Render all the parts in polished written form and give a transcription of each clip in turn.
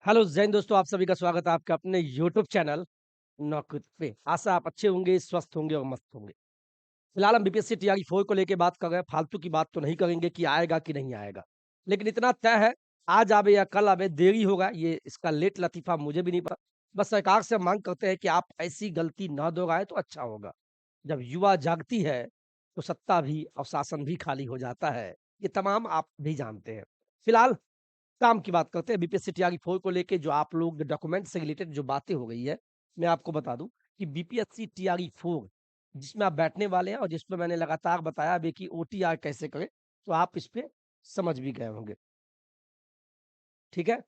Hello Jain दोस्तों, आप सभी का स्वागत है आपके अपने यूट्यूब चैनल नौकरी पे। आशा आप अच्छे होंगे, स्वस्थ होंगे और मस्त होंगे। फिलहाल हम बीपीएससी टीआरई 4 को लेके बात कर रहे हैं, फालतू की बात तो नहीं करेंगे कि आएगा कि नहीं आएगा। लेकिन इतना तय है, आज आवे या कल आवे, देरी होगा, ये इसका लेट लतीफ़ा मुझे भी नहीं पता। बस सरकार से माँग करते हैं कि आप ऐसी गलती ना दोहराएँ तो अच्छा होगा। जब युवा जागती है, तो सत्ता भी और शासन भी खाली हो जाता है। ये तमाम आप भी जानते हैं। फिलहाल काम की बात करते हैं बीपीएससी टीआरई 4 को लेके जो आप लोग डॉक्यूमेंट से रिलेटेड जो बातें हो गई है, मैं आपको बता दूँ कि बीपीएससी टीआरई 4 जिसमें आप बैठने वाले हैं और जिसमें मैंने लगातार बताया भी कि ओटीआर कैसे करें, तो आप इस पे समझ भी गए होंगे। ठीक है?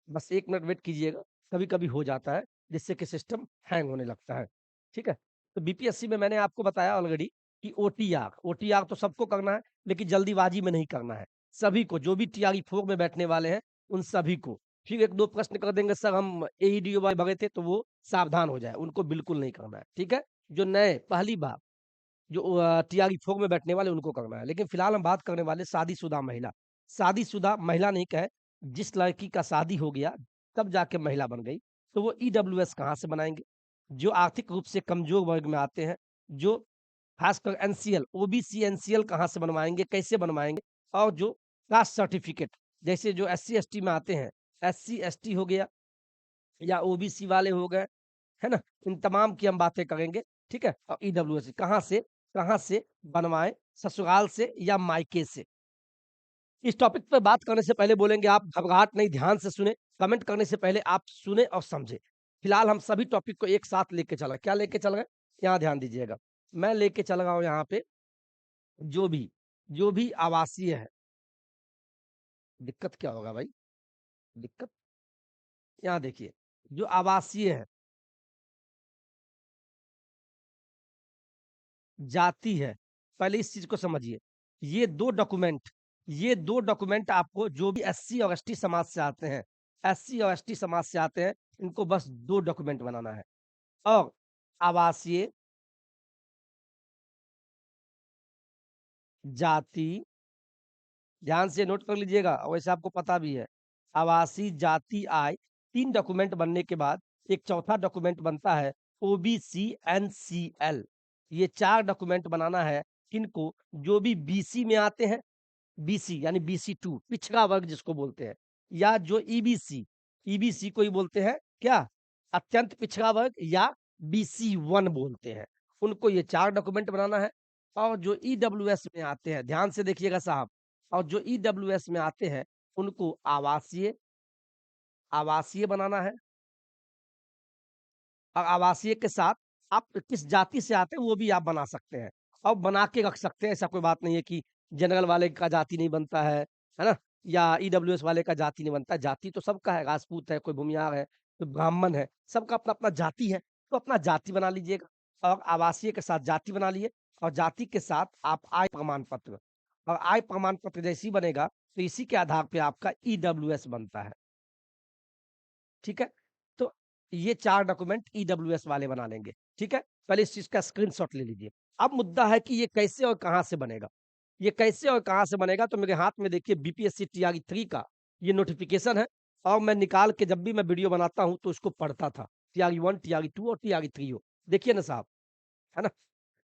बस 1 मिनट वेट कीजिएगा, कभी-कभी हो जाता है, जिससे कि सिस्टम हैंग होने लगता है। ठीक है? तो बीपीएससी में मैंने आपको बताया ऑलरेडी कि ओटीआर, ओटीआर तो सबको करना है, लेकिन जल्दीबाजी में नहीं करना है। सभी को, जो भी टीआरई 4 में बैठने वाले हैं, उन सभी को। फिर 1-2 प्रश्न कर देंगे, सर हम एईडीओ वाले भरे थे, तो वो सावधान हो जाएँ, उनको बिल्कुल नहीं करना है। ठीक है? जो नए पहली बार जो टीआरई 4 में बैठने वाले उनको करना है। लेकिन फिलहाल हम बात करने वाले शादीशुदा महिला। शादीशुदा महिला नहीं कहें, जिस लड़की का शादी हो गया, तब जाके महिला बन गई, तो वो ईडब्ल्यूएस कहाँ से बनाएँगे? जो आर्थिक रूप से कमज़ोर वर्ग में आते हैं, जो खासकर एनसीएल, ओबीसी एनसीएल कहाँ से बनवाएँगे, कैसे बनवाएँगे? और जो कास्ट सर्टिफ़िकेट, जैसे जो एससी, एसटी में आते हैं, एससी, एसटी हो गया या ओबीसी वाले हो गए, है ना? इन तमाम की हम बातें करेंगे, ठीक है? और ईडब्ल्यूएस कहाँ से बनवाएँ, ससुराल से या मायके से? इस टॉपिक पे बात करने से पहले बोलेंगे आप घबराहट नहीं, ध्यान से सुनें, कमेंट करने से पहले आप सुनें और समझें। फिलहाल हम सभी टॉपिक को एक साथ लेके चल रहे हैं। क्या लेके चल रहे हैं? यहाँ ध्यान दीजिएगा। मैं लेके चल रहा हूँ यहाँ पे जो भी जो भी आवासीय है, दिक्कत क्या होगा भाई? दिक्कत यहाँ देखिए, जो आवासीय है, जाति है, पहले इस चीज़ को समझिए। ये 2 डॉक्यूमेंट ये 2 डॉक्यूमेंट आपको जो भी एससी और एसटी समाज से आते हैं, एससी और एसटी समाज से आते हैं, इनको बस 2 डॉक्यूमेंट बनाना है। और आवासीय, जाति, ध्यान से नोट कर लीजिएगा और वैसे आपको पता भी है। आवासीय, जाति, आय 3 डॉक्यूमेंट बनने के बाद एक चौथा डॉक्यूमेंट बनता है ओबीसी एनसीएल। ये 4 डॉक्यूमेंट बनाना है किनको? जो भी बीसी में आते हैं, बीसी यानी बीसी 2 पिछड़ा वर्ग जिसको बोलते हैं, या जो ईबीसी, ईबीसी को ही बोलते हैं क्या? अत्यंत पिछड़ा वर्ग या बीसी 1 बोलते हैं। उनको ये 4 डॉक्यूमेंट बनाना है। और जो ईडब्ल्यूएस में आते हैं, ध्यान से देखिएगा साहब, और जो ईडब्ल्यूएस में आते हैं, उनको आवासीय आवासीय बनाना है। और आवासीय के साथ आप किस जाति से आते हैं वो भी आप बना सकते हैं और बना के रख सकते हैं। ऐसा कोई बात नहीं है कि जनरल वाले का जाति नहीं बनता है ना? या ईडब्ल्यूएस वाले का जाति नहीं बनता है। जाति तो सबका है, राजपूत है, कोई भूमियार है, कोई ब्राह्मण है, सबका अपना-अपना जाति है, तो अपना जाति बना लीजिएगा। और आवासीय के साथ जाति बना लिए और जाति के साथ आप आय प्रमाण पत्र, और आय प्रमाण पत्र जैसे ही बनेगा, तो इसी के आधार पे आपका ईडब्ल्यूएस बनता है। ठीक है? तो ये 4 डॉक्यूमेंट ईडब्ल्यूएस वाले बना लेंगे, ठीक है? पहले इस चीज़ का स्क्रीनशॉट ले लीजिए। अब मुद्दा है कि ये कैसे और कहाँ से बनेगा? ये कैसे और कहाँ से बनेगा? तो मेरे हाथ में देखिए बीपीएससी टीआरई 3 का ये नोटिफ़िकेशन है और मैं निकाल के जब भी मैं वीडियो बनाता हूँ तो इसको पढ़ता था। टीआरई 1, टीआरई 2 और टीआरई 3 हो। देखिए ना साहब, है ना?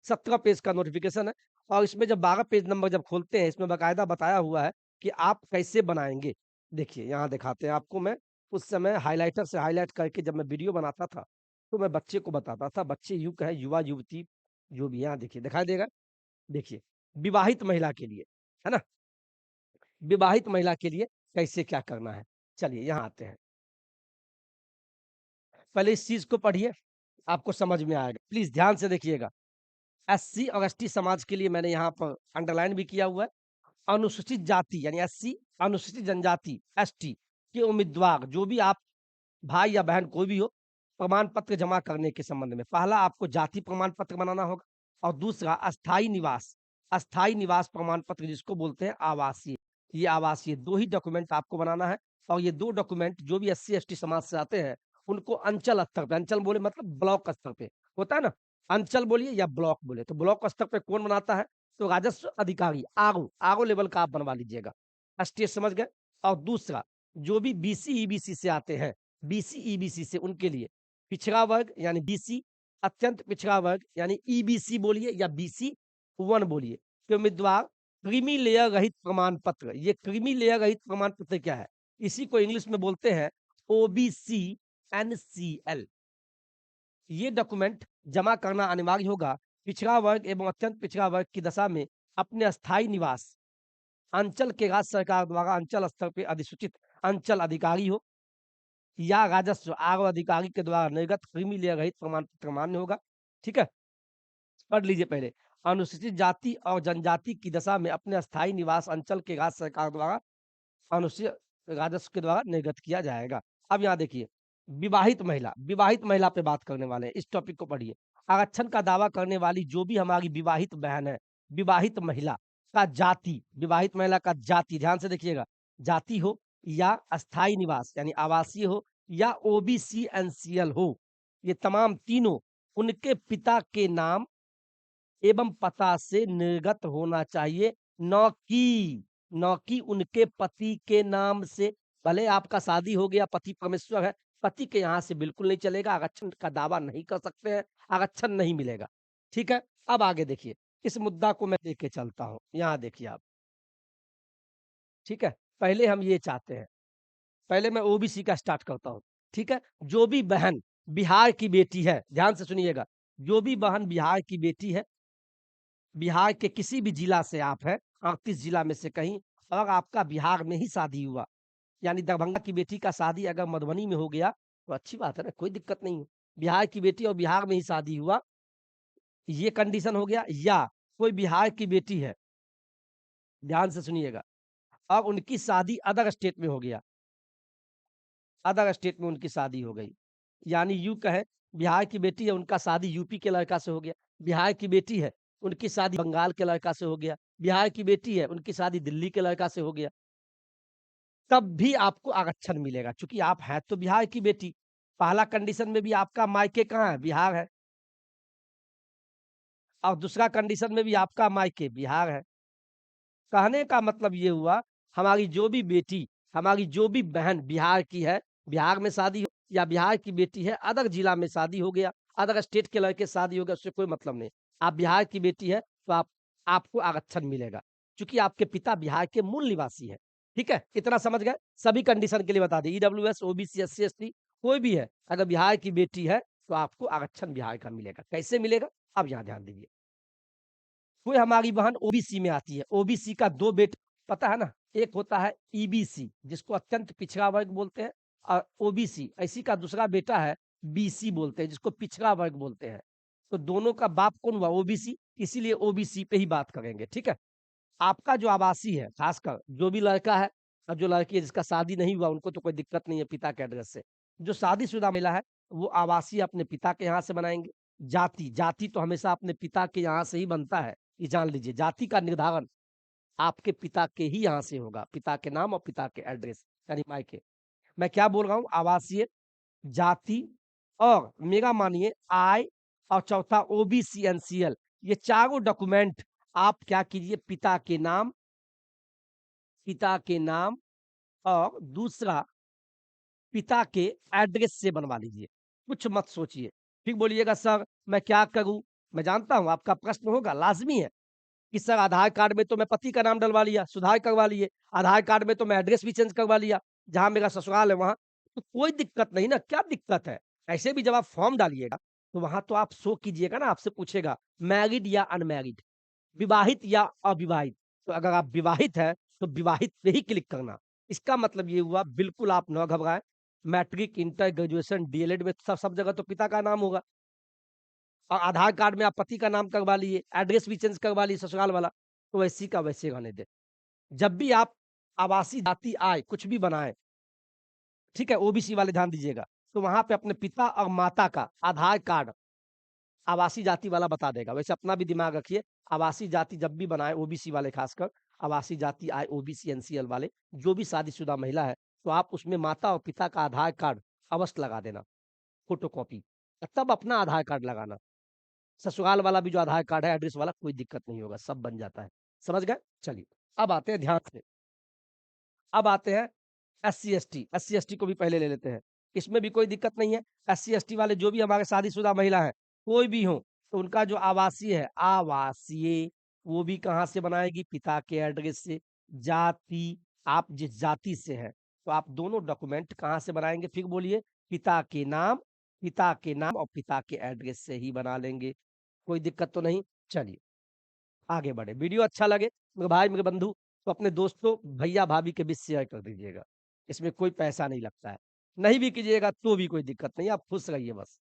17 पेज का नोटिफ़िकेशन है और इसमें जब 12 पेज नंबर जब खोलते हैं, इसमें बाकायदा बताया हुआ है कि आप कैसे बनाएँगे। देखिए, यहाँ दिखाते हैं आपको मैं, उस समय हाइलाइटर से हाइलाइट करके जब मैं वीडियो बनाता था, तो मैं बच्चे को बताता था, बच्चे यूँ कहें युवा-युवती जो भी यहाँ देखिए, दिखाई देगा? देखिए, विवाहित महिला के लिए, है ना? विवाहित महिला के लिए कैसे क्या करना है? चलिए यहाँ आते हैं। पहले इस चीज़ को पढ़िए, आपको समझ में आएगा। प्लीज़ ध्यान से देखिएगा। एससी और एसटी समाज के लिए मैंने यहाँ पर अंडरलाइन भी किया हुआ है। अनुसूचित जाति यानी एससी, अनुसूचित जनजाति एसटी के उम्मीदवार जो भी आप भाई या बहन कोई भी हो, प्रमाण पत्र जमा करने के संबंध में पहला आपको जाति प्रमाण पत्र बनाना होगा और दूसरा अस्थायी निवास प्रमाण पत्र जिसको बोलते हैं आवासीय। ये आवासीय 2 ही डॉक्यूमेंट आपको बनाना है और ये 2 डॉक्यूमेंट जो भी एससी एसटी समाज से आते हैं, उनको अंचल स्तर पे, अंचल बोले मतलब ब्लॉक स्तर पे, होता है ना? अंचल बोलिए या ब्लॉक बोले, तो ब्लॉक स्तर पे कौन बनाता है? तो राजस्व अधिकारी आरओ, आरओ लेवल का आप बनवा लीजिएगा। स्टेट समझ गए? और दूसरा जो भी बीसी, ईबीसी से आते हैं, बीसी, ईबीसी से उनके लिए पिछड़ा वर्ग यानी बीसी, अत्यंत पिछड़ा वर्ग यानी ईबीसी बोलिए या बीसी 1 बोलिए के उम्मीदवार क्रीमी लेयर रहित प्रमाण पत्र, ये क्रीमी लेयर रहित प्रमाण पत्र क्या है? इसी को इंग्लिश में बोलते हैं ओबीसी एनसीएल। ये डॉक्यूमेंट जमा करना अनिवार्य होगा पिछड़ा वर्ग एवं अत्यंत पिछड़ा वर्ग की दशा में अपने अस्थायी निवास अंचल के राज्य सरकार द्वारा अंचल स्तर पे अधिसूचित अंचल अधिकारी हो या राजस्व आर अधिकारी के द्वारा निर्गत क्रीमी लेयर रहित प्रमाण पत्र मान्य होगा। ठीक है, पढ़ लीजिए पहले। अनुसूचित जाति और जनजाति की दशा में अपने अस्थायी निवास अंचल के राज्य सरकार द्वारा अनुसूचित राजस्व के द्वारा निर्गत किया जाएगा। अब यहाँ देखिए, विवाहित महिला पे बात करने वाले हैं, इस टॉपिक को पढ़िए। आरक्षण का दावा करने वाली जो भी हमारी विवाहित बहन है, विवाहित महिला का जाति, विवाहित महिला का जाति ध्यान से देखिएगा, जाति हो या अस्थायी निवास यानी आवासीय हो या ओबीसी एनसीएल हो, ये तमाम तीनों उनके पिता के नाम एवं पता से निर्गत होना चाहिए, न कि उनके पति के नाम से। भले आपका शादी हो गया, पति परमेश्वर है, पति के यहाँ से बिल्कुल नहीं चलेगा, आरक्षण का दावा नहीं कर सकते हैं, आरक्षण नहीं मिलेगा। ठीक है, अब आगे देखिए, इस मुद्दा को मैं लेके चलता हूँ, यहाँ देखिए आप। ठीक है, पहले हम ये चाहते हैं, पहले मैं ओबीसी का स्टार्ट करता हूँ। ठीक है, जो भी बहन बिहार की बेटी है, ध्यान से सुनिएगा, जो भी बहन बिहार की बेटी है, बिहार के किसी भी जिला से आप हैं, 38 जिला में से कहीं, और आपका बिहार में ही शादी हुआ, यानी दरभंगा की बेटी का शादी अगर मधुबनी में हो गया, तो अच्छी बात है ना, कोई दिक्कत नहीं है। बिहार की बेटी और बिहार में ही शादी हुआ, ये कंडीशन हो गया, या कोई बिहार की बेटी है, ध्यान से सुनिएगा, और उनकी शादी अदर स्टेट में हो गया, अदर स्टेट में उनकी शादी हो गई, यानी यूँ कहें, बिहार की बेटी है, उनका शादी यूपी के लड़का से हो गया, बिहार की बेटी है, उनकी शादी बंगाल के लड़का से हो गया, बिहार की बेटी है, उनकी शादी दिल्ली के लड़का से हो गया, तब भी आपको आरक्षण मिलेगा, चूँकि आप हैं तो बिहार की बेटी। पहला कंडीशन में भी आपका मायके कहाँ है? बिहार है, और दूसरा कंडीशन में भी आपका मायके बिहार है। कहने का मतलब ये हुआ, हमारी जो भी बेटी, हमारी जो भी बहन बिहार की है, बिहार में शादी हो या बिहार की बेटी है, अदर जिला में शादी हो गया, अदर स्टेट के लड़के से शादी हो गया, उससे कोई मतलब नहीं। आप बिहार की बेटी है, तो आपको आरक्षण मिलेगा, चूँकि आपके पिता बिहार के मूल निवासी हैं। ठीक है? इतना समझ गए? सभी कंडीशन के लिए बता दें, ईडब्ल्यूएस, ओबीसी, एससी, एसटी कोई भी है, अगर बिहार की बेटी है, तो आपको आरक्षण बिहार का मिलेगा। कैसे मिलेगा? अब यहाँ ध्यान दीजिए। कोई हमारी बहन ओबीसी में आती है, ओबीसी का 2 पता है ना? एक होता है ईबीसी जिसको अत्यंत पिछड़ा वर्ग बोलते हैं, और ओबीसी इसी का दूसरा बेटा है बीसी बोलते हैं जिसको पिछड़ा वर्ग बोलते हैं। तो दोनों का बाप कौन हुआ? ओबीसी, इसीलिए ओबीसी पे ही बात करेंगे, ठीक है? आपका जो आवासी है, खासकर जो भी लड़का है और जो लड़की है जिसका शादी नहीं हुआ, उनको तो कोई दिक्कत नहीं है पिता के एड्रेस से। जो शादीशुदा महिला है, वो आवासीय अपने पिता के यहाँ से बनाएँगे। जाति तो हमेशा अपने पिता के यहाँ से ही बनता है, ये जान लीजिए। जाति का निर्धारण आपके पिता के ही यहाँ से होगा, पिता के नाम और पिता के एड्रेस यानी मायके। मैं क्या बोल रहा हूँ? आवासीय, जाति और मेरा मानिए आय, और चौथा ओबीसी एनसीएल, ये चारों डॉक्यूमेंट आप क्या कीजिए, पिता के नाम और दूसरा पिता के एड्रेस से बनवा लीजिए। कुछ मत सोचिए। फिर बोलिएगा सर मैं क्या करूँ? मैं जानता हूँ आपका प्रश्न होगा, लाज़मी है कि सर आधार कार्ड में तो मैं पति का नाम डलवा लिया, सुधार करवा लिए, आधार कार्ड में तो मैं एड्रेस भी चेंज करवा लिया, जहाँ मेरा ससुराल है वहाँ, तो कोई दिक्कत नहीं ना, क्या दिक्कत है? ऐसे भी जब आप फॉर्म डालिएगा, तो वहाँ तो आप शो कीजिएगा ना, आपसे पूछेगा मैरिड या अनमैरिड, विवाहित या अविवाहित। तो अगर आप विवाहित हैं, तो विवाहित पे ही क्लिक करना। इसका मतलब ये हुआ बिल्कुल आप ना घबराएँ, मैट्रिक, इंटर, ग्रेजुएशन, डीएलएड में सब जगह तो पिता का नाम होगा, और आधार कार्ड में आप पति का नाम करवा लिए, एड्रेस भी चेंज करवा लिए ससुराल वाला, तो वैसी का वैसे रहने दें। जब भी आप आवासीय, जाति, आय कुछ भी बनाएँ, ठीक है? ओबीसी वाले ध्यान दीजिएगा, तो वहाँ पे अपने पिता और माता का आधार कार्ड आवासीय जाति वाला बता देगा। वैसे अपना भी दिमाग रखिए, आवासीय जाति जब भी बनाएँ ओबीसी वाले खासकर, आवासीय जाति, आय, ओबीसी, एनसीएल वाले, जो भी शादीशुदा महिला है, तो आप उसमें माता और पिता का आधार कार्ड अवश्य लगा देना, फ़ोटोकॉपी, तब अपना आधार कार्ड लगाना। ससुराल वाला भी जो आधार कार्ड है एड्रेस वाला, कोई दिक्कत नहीं होगा, सब बन जाता है। समझ गए? चलिए, अब आते हैं ध्यान से, अब आते हैं एससी-एसटी, एससी-एसटी को भी पहले ले लेते हैं। इसमें भी कोई दिक्कत नहीं है। एससी-एसटी वाले जो भी हमारे शादीशुदा महिला हैं, कोई भी हो, तो उनका जो आवासीय है, आवासीय, वो भी कहाँ से बनाएगी? पिता के एड्रेस से। जाति, आप जिस जाति से हैं, तो आप दोनों डॉक्यूमेंट कहाँ से बनाएँगे? फिर बोलिए, पिता के नाम और पिता के एड्रेस से ही बना लेंगे। कोई दिक्कत तो नहीं? चलिए, आगे बढ़े। वीडियो अच्छा लगे मेरे भाई, मेरे बंधु, तो अपने दोस्तों, भैया-भाभी के बीच शेयर कर दीजिएगा। इसमें कोई पैसा नहीं लगता है। नहीं भी कीजिएगा तो भी कोई दिक्कत नहीं, आप खुश रहिए बस।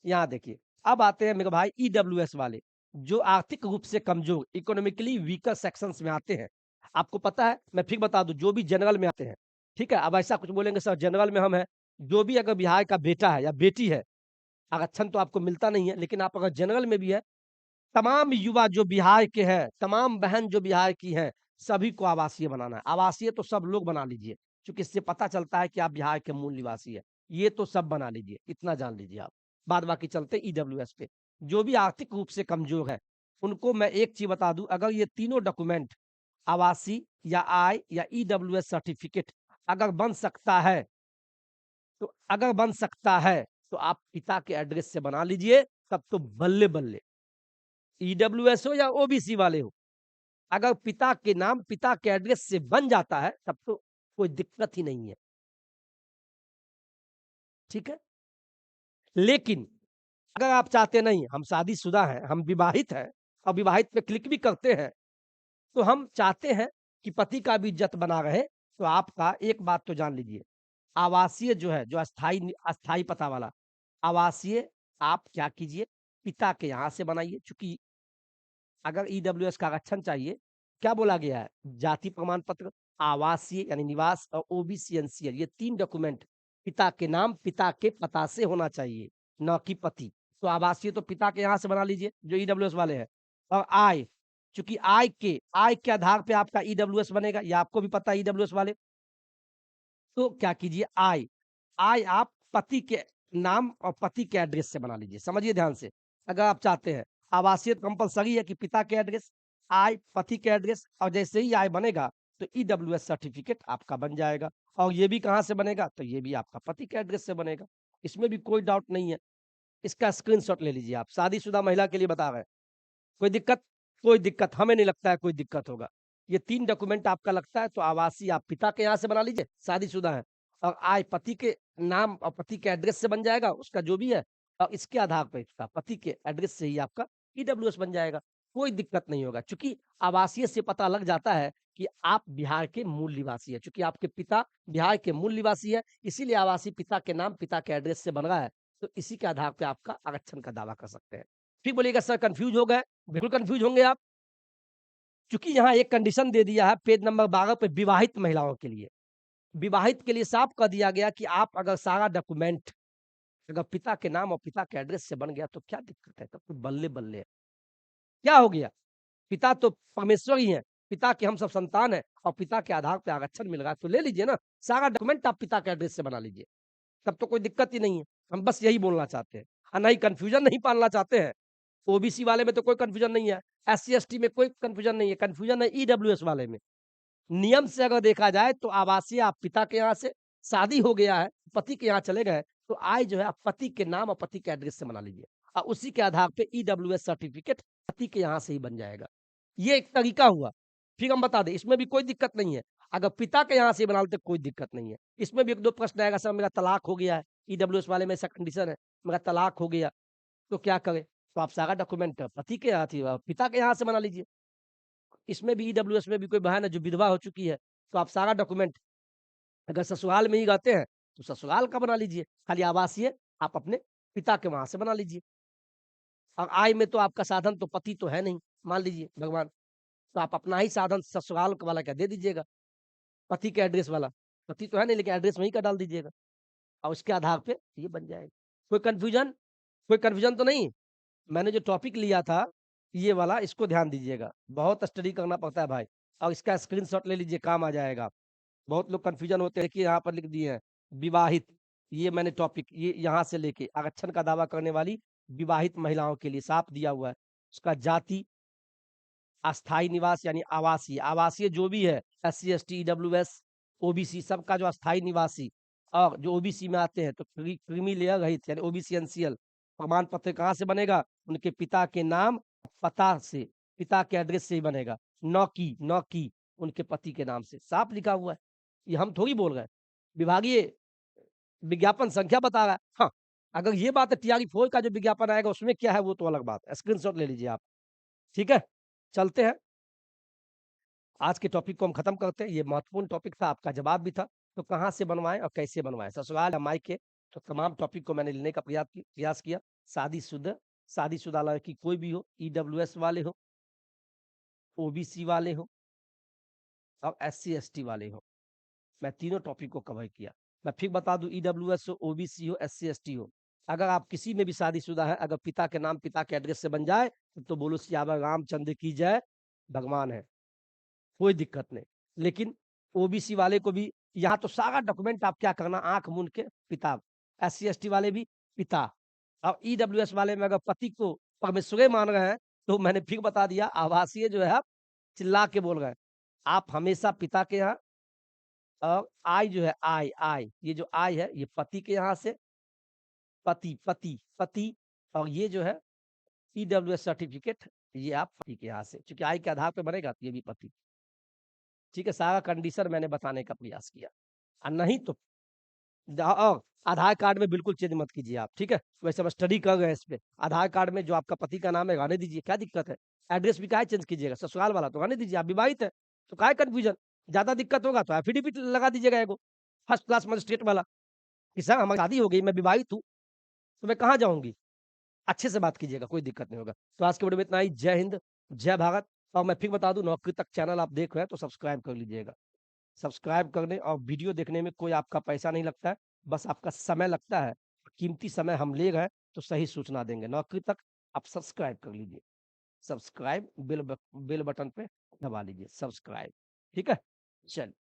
यहाँ देखिए, अब आते हैं मेरे भाई ईडब्ल्यूएस वाले, जो आर्थिक रूप से कमज़ोर, इकोनॉमिकली वीकर सेक्शंस में आते हैं। आपको पता है, मैं फिर बता दूँ, जो भी जनरल में आते हैं, ठीक है? अब ऐसा कुछ बोलेंगे सर जनरल में हम हैं, जो भी अगर बिहार का बेटा है या बेटी है, आरक्षण तो आपको मिलता नहीं है, लेकिन आप अगर जनरल में भी है, तमाम युवा जो बिहार के हैं, तमाम बहन जो बिहार की हैं, सभी को आवासीय बनाना है। आवासीय तो सब लोग बना लीजिए, क्योंकि इससे पता चलता है कि आप बिहार के मूल निवासी हैं। ये तो सब बना लीजिए, इतना जान लीजिए आप। बाद बाकी चलते हैं ईडब्ल्यूएस पे। जो भी आर्थिक रूप से कमज़ोर है, उनको मैं एक चीज़ बता दूँ, अगर ये तीनों डॉक्यूमेंट आवासीय या आय या ईडब्ल्यूएस सर्टिफ़िकेट अगर बन सकता है, तो अगर बन सकता है, तो आप पिता के एड्रेस से बना लीजिए, तब तो बल्ले-बल्ले। ईडब्ल्यूएस हो या ओबीसी वाले हो, अगर पिता के नाम, पिता के एड्रेस से बन जाता है, तब तो कोई दिक्कत ही नहीं है। ठीक है? लेकिन अगर आप चाहते नहीं, हम शादीशुदा हैं, हम विवाहित हैं और विवाहित पे क्लिक भी करते हैं, तो हम चाहते हैं कि पति का भी इज़्ज़त बना रहे, तो आपका एक बात तो जान लीजिए, आवासीय जो है, जो अस्थायी पता वाला, आवासीय आप क्या कीजिए, पिता के यहाँ से बनाइए, चूँकि अगर ईडब्ल्यूएस का आरक्षण चाहिए, क्या बोला गया है? जाति प्रमाण पत्र, आवासीय यानी निवास और ओबीसी एनसीएल, ये 3 डॉक्यूमेंट पिता के नाम, पिता के पता से होना चाहिए, ना कि पति। तो आवासीय तो पिता के यहाँ से बना लीजिए, जो ईडब्ल्यूएस वाले हैं। और आय, चूँकि आय के आधार पे आपका ईडब्ल्यूएस बनेगा, ये आपको भी पता है ईडब्ल्यूएस वाले। तो क्या कीजिए, आय आप पति के नाम और पति के एड्रेस से बना लीजिए। समझिए ध्यान से, अगर आप चाहते हैं, आवासीय कंपल्सरी है कि पिता के एड्रेस, आय पति के एड्रेस, और जैसे ही आय बनेगा, तो ईडब्ल्यूएस सर्टिफिकेट आपका बन जाएगा। और ये भी कहाँ से बनेगा? तो ये भी आपका पति के एड्रेस से बनेगा। इसमें भी कोई डाउट नहीं है। इसका स्क्रीनशॉट ले लीजिए आप, शादीशुदा महिला के लिए बता रहे हैं। कोई दिक्कत? कोई दिक्कत, हमें नहीं लगता है कोई दिक्कत होगा। ये 3 डॉक्यूमेंट आपका लगता है, तो आवासीय आप पिता के यहाँ से बना लीजिए, शादीशुदा हैं, और आय पति के नाम और पति के एड्रेस से बन जाएगा, उसका जो भी है, और इसके आधार पे इसका पति के एड्रेस से ही आपका ईडब्ल्यूएस बन जाएगा। कोई दिक्कत नहीं होगा, चूँकि आवासीय से पता लग जाता है कि आप बिहार के मूल निवासी हैं। चूँकि आपके पिता बिहार के मूल निवासी हैं, इसीलिए आवासीय पिता के नाम, पिता के एड्रेस से बन रहा है, तो इसी के आधार पे आपका आरक्षण का दावा कर सकते हैं। फिर बोलिएगा सर कन्फ्यूज़ हो गए? बिल्कुल कन्फ्यूज़ होंगे आप, क्योंकि यहाँ एक कंडीशन दे दिया है पेज नंबर 12 पे विवाहित महिलाओं के लिए। विवाहित के लिए साफ कह दिया गया कि आप अगर सारा डॉक्यूमेंट अगर पिता के नाम और पिता के एड्रेस से बन गया तो क्या दिक्कत है? तब तो बल्ले-बल्ले है। क्या हो गया? पिता तो परमेश्वर ही हैं, पिता के हम सब संतान हैं और पिता के आधार पे आरक्षण मिल रहा है, तो ले लीजिए ना। सारा डॉक्यूमेंट आप पिता के एड्रेस से बना लीजिए, तब तो कोई दिक्कत ही नहीं है। हम बस यही बोलना चाहते हैं। नहीं कन्फ्यूज़न नहीं पालना चाहते हैं, ओबीसी वाले में तो कोई कन्फ्यूज़न नहीं है, एससी-एसटी में कोई कन्फ्यूज़न नहीं है, कन्फ्यूज़न है ईडब्ल्यूएस वाले में। नियम से अगर देखा जाए तो आवासीय आप पिता के यहाँ से, शादी हो गया है, पति के यहाँ चले गए, तो आय जो है आप पति के नाम और पति के एड्रेस से बना लीजिए। और उसी के आधार पे ईडब्ल्यूएस सर्टिफ़िकेट पति के यहाँ से ही बन जाएगा। ये एक तरीका हुआ। फिर हम बता दें, इसमें भी कोई दिक्कत नहीं है। अगर पिता के यहाँ से बना लेते कोई दिक्कत नहीं है। इसमें भी 1-2 प्रश्न आएगा, सर मेरा तलाक हो गया है, ईडब्ल्यूएस वाले में ऐसा कंडीशन है, मेरा तलाक हो गया, तो क्या करें? तो आप सारा डॉक्यूमेंट पति के पिता के यहाँ से बना लीजिए। इसमें भी ईडब्ल्यूएस में भी कोई बहन है जो विधवा हो चुकी है, तो आप सारा डॉक्यूमेंट अगर ससुराल में ही रहते हैं, तो ससुराल का बना लीजिए। खाली आवासीय आप अपने पिता के वहाँ से बना लीजिए। और आय में तो आपका साधन तो पति तो है नहीं, मान लीजिए भगवान, तो आप अपना ही साधन ससुराल वाला का दे दीजिएगा, पति के एड्रेस वाला। पति तो है नहीं, लेकिन एड्रेस वहीं का डाल दीजिएगा और उसके आधार पे ये बन जाएगा। कोई कन्फ्यूजन? कोई कन्फ्यूजन तो नहीं? मैंने जो टॉपिक लिया था, ये वाला, इसको ध्यान दीजिएगा। बहुत स्टडी करना पड़ता है भाई, और इसका स्क्रीनशॉट ले लीजिए, काम आ जाएगा। बहुत लोग कन्फ्यूजन होते हैं कि यहाँ पर लिख दिए हैं, विवाहित, ये मैंने टॉपिक ये यहाँ से लेके आरक्षण का दावा करने वाली विवाहित महिलाओं के लिए साफ दिया हुआ है। उसका जाति अस्थायी निवास यानी आवासीय, आवासीय जो भी है एससी, एसटी, ईडब्ल्यूएस, ओबीसी सबका जो अस्थायी निवासी और जो ओबीसी में आते हैं तो क्रीमी लेयर रहित यानी ओबीसी एनसीएल प्रमाण पत्र कहाँ से बनेगा? उनके पिता के नाम, पता से, पिता के एड्रेस से ही बनेगा। न कि उनके पति के नाम से। साफ लिखा हुआ है। ये हम थोड़ी बोल रहे हैं। विभागीय विज्ञापन संख्या बता रहा है। हाँ, अगर ये बात है टीआरई 4 का जो विज्ञापन आएगा उसमें क्या है वो तो अलग बात है। स्क्रीनशॉट ले लीजिए आप। ठीक है? चलते हैं। आज के टॉपिक को हम खत्म करते हैं। ये महत्वपूर्ण टॉपिक था, आपका जवाब भी था। तो कहाँ से बनवाएँ और कैसे बनवाएँ? ससुराल या मायके तो तमाम टॉपिक को मैंने लेने का प्रयास किया। शादीशुदा लड़की कोई भी हो, ईडब्ल्यूएस वाले हो, ओबीसी वाले हो और एससी, एसटी वाले हो। मैं तीनों टॉपिक को कवर किया। मैं फिर बता दूं ईडब्ल्यूएस हो, ओबीसी हो, एससी, एसटी हो। अगर आप किसी में भी शादीशुदा है, अगर पिता के नाम पिता के एड्रेस से बन जाए, तो बोलो सियावर रामचंद्र की जय, भगवान है। कोई दिक्कत नहीं। लेकिन ओबीसी वाले को भी यहाँ तो सारा डॉक्यूमेंट आप क्या करना आँख मूंद के पिता, एससी, एसटी वाले भी पिता और ईडब्ल्यूएस वाले में अगर पति को परमेश्वरे मान रहे हैं, तो मैंने फिर बता दिया आवासीय जो है आप चिल्ला के बोल रहे हैं। आप हमेशा पिता के यहाँ और आई जो है आई ये जो आई है ये पति के यहाँ से पति और ये जो है ईडब्ल्यूएस सर्टिफिकेट ये आप पति के यहाँ से क्योंकि आई के आधार पे बनेगा तो ये भी पति। ठीक है, सारा कंडीशन मैंने बताने का प्रयास किया और नहीं तो और आधार कार्ड में बिल्कुल चेंज मत कीजिए आप। ठीक है, वैसे हम स्टडी कर रहे हैं इस पे। आधार कार्ड में जो आपका पति का नाम है रहने दीजिए, क्या दिक्कत है? एड्रेस भी काहे चेंज कीजिएगा? ससुराल वाला तो रहने दीजिए, आप विवाहित है तो काहे कंफ्यूजन? ज्यादा दिक्कत होगा तो एफिडेविट लगा दीजिएगा एगो फर्स्ट क्लास मजिस्ट्रेट वाला कि सर हमारी शादी हो गई, मैं विवाहित हूँ, तो मैं कहाँ जाऊँगी? अच्छे से बात कीजिएगा, कोई दिक्कत नहीं होगा। तो आज के वीडियो में इतना ही। जय हिंद, जय भारत। और मैं फिर बता दूँ नौकरी तक चैनल आप देख रहे हैं तो सब्सक्राइब कर लीजिएगा। सब्सक्राइब करने और वीडियो देखने में कोई आपका पैसा नहीं लगता है, बस आपका समय लगता है। कीमती समय हम ले गए तो सही सूचना देंगे। नौकरी तक आप सब्सक्राइब कर लीजिए। सब्सक्राइब बेल बटन पे दबा लीजिए सब्सक्राइब। ठीक है? चलिए।